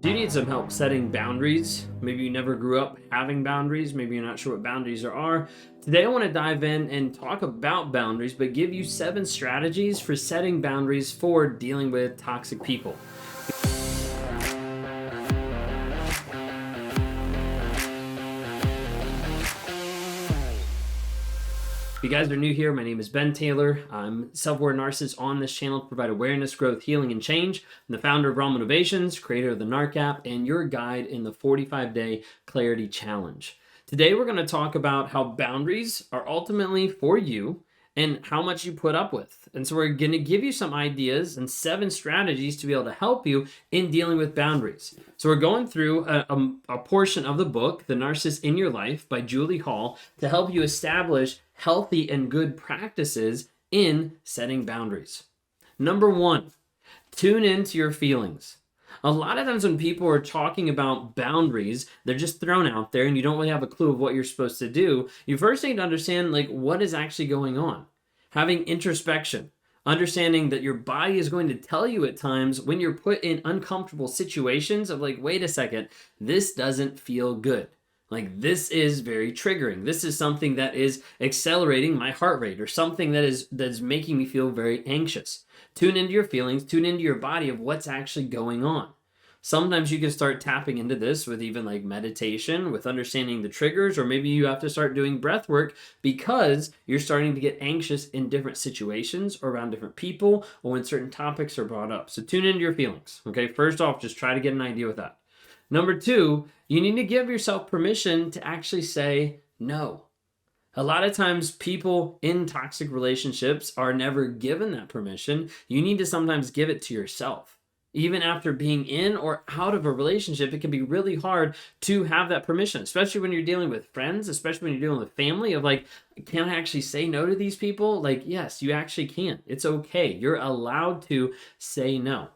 Do you need some help setting boundaries? Maybe you never grew up having boundaries. Maybe you're not sure what boundaries are. Today, I want to dive in and talk about boundaries, but give you 7 strategies for setting boundaries for dealing with toxic people. If you guys are new here, my name is Ben Taylor. I'm self-aware narcissist on this channel to provide awareness, growth, healing, and change. I'm the founder of Raw Motivations, creator of the Narc app, and your guide in the 45-day clarity challenge. Today, we're going to talk about how boundaries are ultimately for you and how much you put up with. And so we're going to give you some ideas and 7 strategies to be able to help you in dealing with boundaries. So we're going through a portion of the book, The Narcissist in Your Life by Julie Hall, to help you establish healthy and good practices in setting boundaries. Number 1, tune into your feelings. A lot of times when people are talking about boundaries, they're just thrown out there and you don't really have a clue of what you're supposed to do. You first need to understand what is actually going on. Having introspection, understanding that your body is going to tell you at times when you're put in uncomfortable situations of wait a second, this doesn't feel good. This is very triggering. This is something that is accelerating my heart rate or something that's making me feel very anxious. Tune into your feelings, tune into your body of what's actually going on. Sometimes you can start tapping into this with even meditation, with understanding the triggers, or maybe you have to start doing breath work because you're starting to get anxious in different situations or around different people or when certain topics are brought up. So tune into your feelings. Okay, first off, just try to get an idea with that. Number 2, you need to give yourself permission to actually say no. A lot of times people in toxic relationships are never given that permission. You need to sometimes give it to yourself. Even after being in or out of a relationship, it can be really hard to have that permission, especially when you're dealing with friends, especially when you're dealing with family of can I actually say no to these people? Yes, you actually can. It's okay. You're allowed to say no.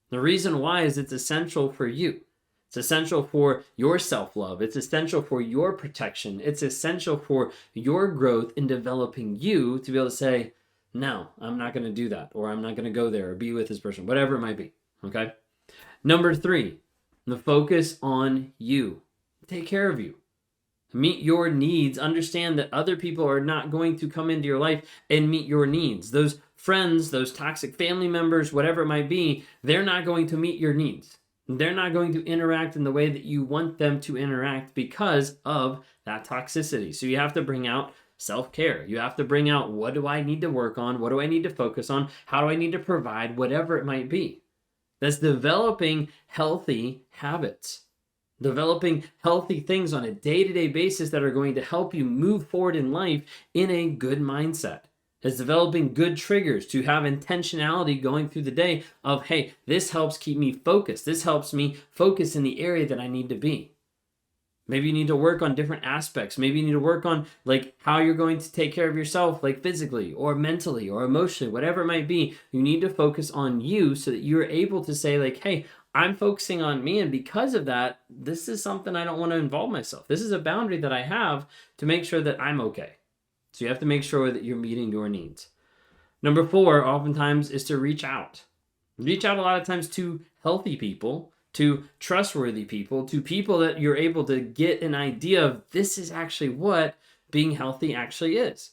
The reason why is it's essential for you. It's essential for your self-love. It's essential for your protection. It's essential for your growth in developing you to be able to say, no, I'm not going to do that, or I'm not going to go there or be with this person, whatever it might be. Okay. Number 3, the focus on you. Take care of you. Meet your needs. Understand that other people are not going to come into your life and meet your needs. Those friends, those toxic family members, whatever it might be, they're not going to meet your needs. They're not going to interact in the way that you want them to interact because of that toxicity. So you have to bring out self-care. You have to bring out, what do I need to work on? What do I need to focus on? How do I need to provide? Whatever it might be. That's developing healthy habits. Developing healthy things on a day-to-day basis that are going to help you move forward in life in a good mindset. It's developing good triggers to have intentionality going through the day of, hey, this helps keep me focused. This helps me focus in the area that I need to be. Maybe you need to work on different aspects. Maybe you need to work on how you're going to take care of yourself, physically or mentally or emotionally, whatever it might be. You need to focus on you so that you're able to say hey, I'm focusing on me. And because of that, this is something I don't want to involve myself. This is a boundary that I have to make sure that I'm okay. So you have to make sure that you're meeting your needs. Number 4, oftentimes, is to reach out. Reach out a lot of times to healthy people, to trustworthy people, to people that you're able to get an idea of this is actually what being healthy actually is.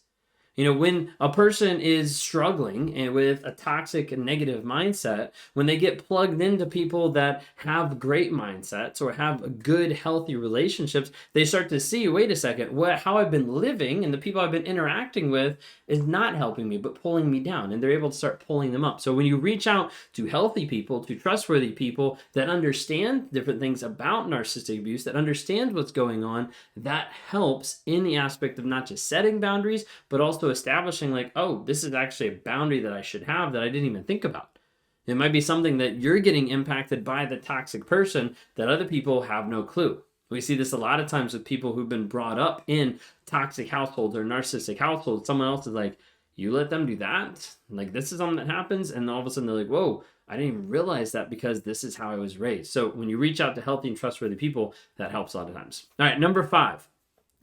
When a person is struggling and with a toxic and negative mindset, when they get plugged into people that have great mindsets or have good, healthy relationships, they start to see, wait a second, how I've been living and the people I've been interacting with is not helping me, but pulling me down. And they're able to start pulling them up. So when you reach out to healthy people, to trustworthy people that understand different things about narcissistic abuse, that understand what's going on, that helps in the aspect of not just setting boundaries, but also establishing oh, this is actually a boundary that I should have that I didn't even think about. It might be something that you're getting impacted by the toxic person that other people have no clue. We see this a lot of times with people who've been brought up in toxic households or narcissistic households. Someone else is you let them do that? This is something that happens. And all of a sudden they're whoa, I didn't even realize that because this is how I was raised. So when you reach out to healthy and trustworthy people, that helps a lot of times. All right, number 5,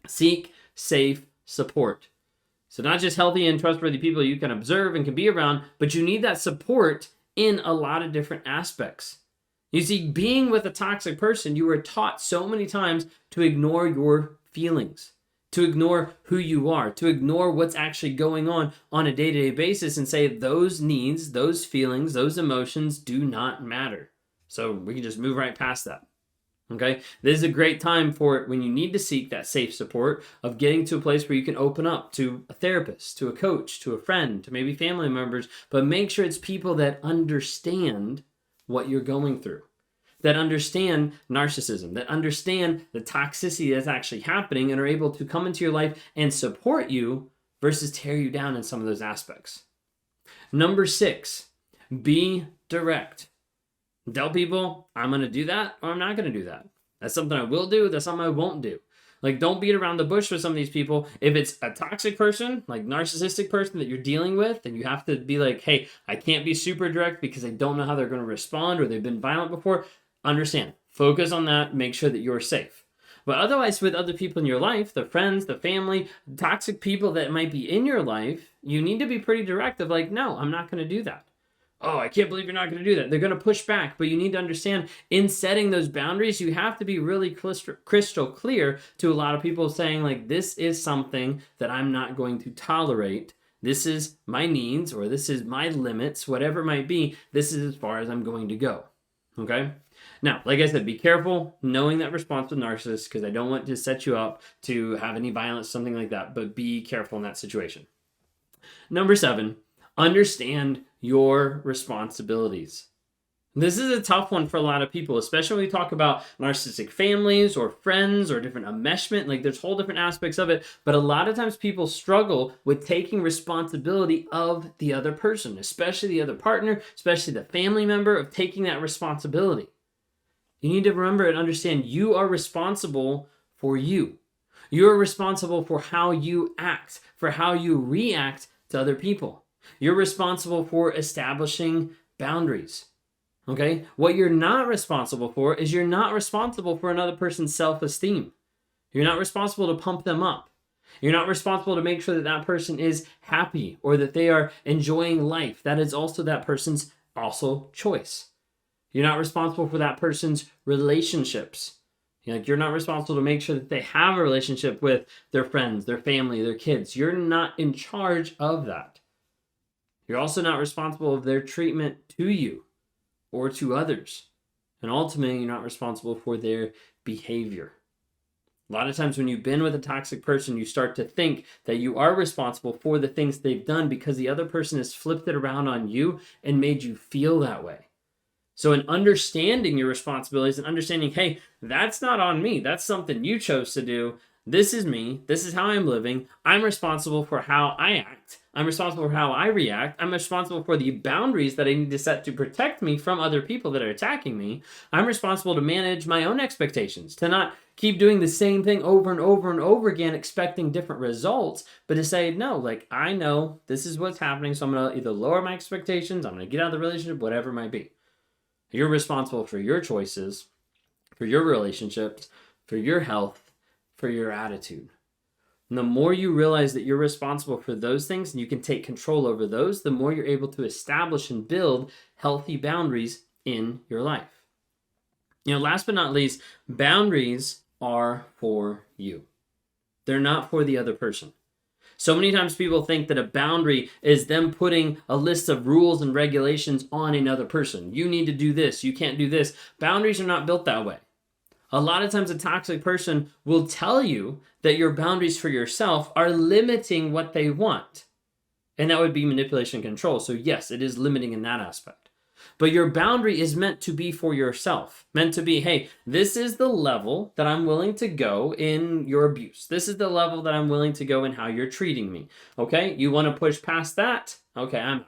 seek safe support. So not just healthy and trustworthy people you can observe and can be around, but you need that support in a lot of different aspects. You see, being with a toxic person, you are taught so many times to ignore your feelings, to ignore who you are, to ignore what's actually going on a day-to-day basis and say those needs, those feelings, those emotions do not matter. So we can just move right past that. Okay, this is a great time for it when you need to seek that safe support of getting to a place where you can open up to a therapist, to a coach, to a friend, to maybe family members, but make sure it's people that understand what you're going through, that understand narcissism, that understand the toxicity that's actually happening and are able to come into your life and support you versus tear you down in some of those aspects. Number 6, be direct. Tell people, I'm going to do that or I'm not going to do that. That's something I will do. That's something I won't do. Like, don't beat around the bush with some of these people. If it's a toxic person, like narcissistic person that you're dealing with, then you have to be like, hey, I can't be super direct because I don't know how they're going to respond or they've been violent before. Understand. Focus on that. Make sure that you're safe. But otherwise, with other people in your life, the friends, the family, toxic people that might be in your life, you need to be pretty direct of like, no, I'm not going to do that. Oh, I can't believe you're not going to do that. They're going to push back, but you need to understand in setting those boundaries, you have to be really crystal clear to a lot of people saying like, this is something that I'm not going to tolerate. This is my needs or this is my limits, whatever it might be. This is as far as I'm going to go. Okay. Now, like I said, be careful knowing that response with narcissists because I don't want to set you up to have any violence, something like that, but be careful in that situation. Number 7, understand your responsibilities. This is a tough one for a lot of people, especially when we talk about narcissistic families or friends or different enmeshment. Like there's whole different aspects of it. But a lot of times people struggle with taking responsibility of the other person, especially the other partner, especially the family member, of taking that responsibility. You need to remember and understand you are responsible for you. You are responsible for how you act, for how you react to other people. You're responsible for establishing boundaries. Okay? What you're not responsible for is you're not responsible for another person's self-esteem. You're not responsible to pump them up. You're not responsible to make sure that that person is happy or that they are enjoying life. That is also that person's choice. You're not responsible for that person's relationships. You're not responsible to make sure that they have a relationship with their friends, their family, their kids. You're not in charge of that. You're also not responsible of their treatment to you or to others. And ultimately, you're not responsible for their behavior. A lot of times when you've been with a toxic person, you start to think that you are responsible for the things they've done because the other person has flipped it around on you and made you feel that way. So in understanding your responsibilities and understanding, hey, that's not on me. That's something you chose to do. This is me. This is how I'm living. I'm responsible for how I act. I'm responsible for how I react. I'm responsible for the boundaries that I need to set to protect me from other people that are attacking me. I'm responsible to manage my own expectations, to not keep doing the same thing over and over and over again, expecting different results, but to say, no, like I know this is what's happening, so I'm going to either lower my expectations, I'm going to get out of the relationship, whatever it might be. You're responsible for your choices, for your relationships, for your health, for your attitude. And the more you realize that you're responsible for those things and you can take control over those, the more you're able to establish and build healthy boundaries in your life. Last but not least, boundaries are for you. They're not for the other person. So many times people think that a boundary is them putting a list of rules and regulations on another person. You need to do this. You can't do this. Boundaries are not built that way. A lot of times a toxic person will tell you that your boundaries for yourself are limiting what they want. And that would be manipulation and control. So yes, it is limiting in that aspect. But your boundary is meant to be for yourself. Meant to be, hey, this is the level that I'm willing to go in your abuse. This is the level that I'm willing to go in how you're treating me. Okay? You want to push past that? Okay, I'm out.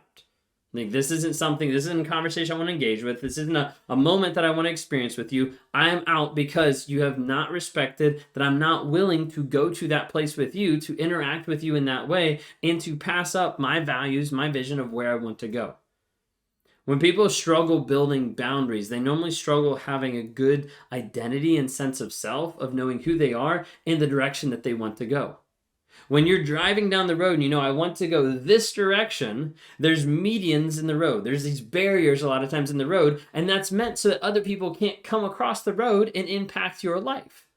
Like, this isn't a conversation I want to engage with. This isn't a moment that I want to experience with you. I'm out because you have not respected that I'm not willing to go to that place with you, to interact with you in that way, and to pass up my values, my vision of where I want to go. When people struggle building boundaries, they normally struggle having a good identity and sense of self, of knowing who they are and the direction that they want to go. When you're driving down the road and you know I want to go this direction, there's medians in the road. There's these barriers a lot of times in the road, and that's meant so that other people can't come across the road and impact your life.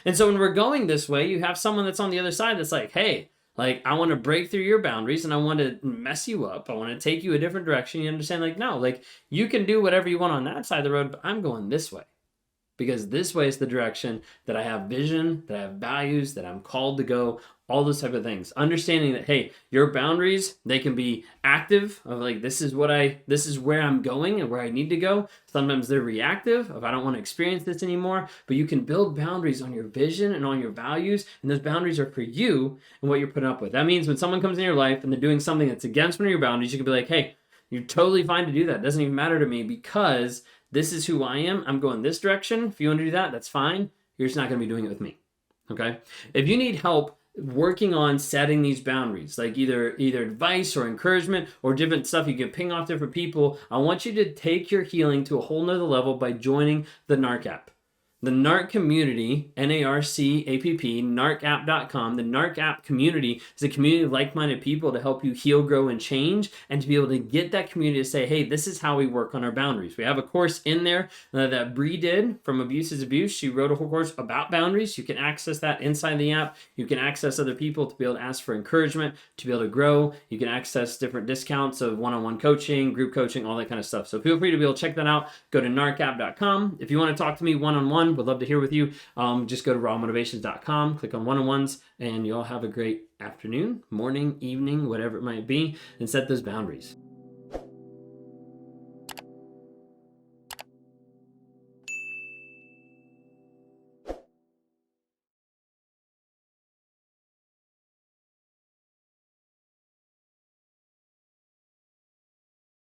And so when we're going this way, you have someone that's on the other side that's like, hey, like, I want to break through your boundaries and I want to mess you up. I want to take you a different direction. You understand? Like, no, like, you can do whatever you want on that side of the road, but I'm going this way. Because this way is the direction that I have vision, that I have values, that I'm called to go, all those type of things. Understanding that, hey, your boundaries, they can be active of like, this is where I'm going and where I need to go. Sometimes they're reactive of I don't want to experience this anymore, but you can build boundaries on your vision and on your values. And those boundaries are for you and what you're putting up with. That means when someone comes in your life and they're doing something that's against one of your boundaries, you can be like, hey, you're totally fine to do that. It doesn't even matter to me because this is who I am. I'm going this direction. If you want to do that, that's fine. You're just not going to be doing it with me. Okay? If you need help working on setting these boundaries, like either advice or encouragement or different stuff you can ping off different people, I want you to take your healing to a whole nother level by joining the NARC app. The NARC community, NARCAPP, narcapp.com. The NARC app community is a community of like-minded people to help you heal, grow, and change, and to be able to get that community to say, hey, this is how we work on our boundaries. We have a course in there that Bree did from Abuse is Abuse. She wrote a whole course about boundaries. You can access that inside the app. You can access other people to be able to ask for encouragement, to be able to grow. You can access different discounts of one-on-one coaching, group coaching, all that kind of stuff. So feel free to be able to check that out. Go to narcapp.com. If you want to talk to me one-on-one, would love to hear with you. Just go to rawmotivations.com, click on one-on-ones, and you'll have a great afternoon, morning, evening, whatever it might be, and set those boundaries.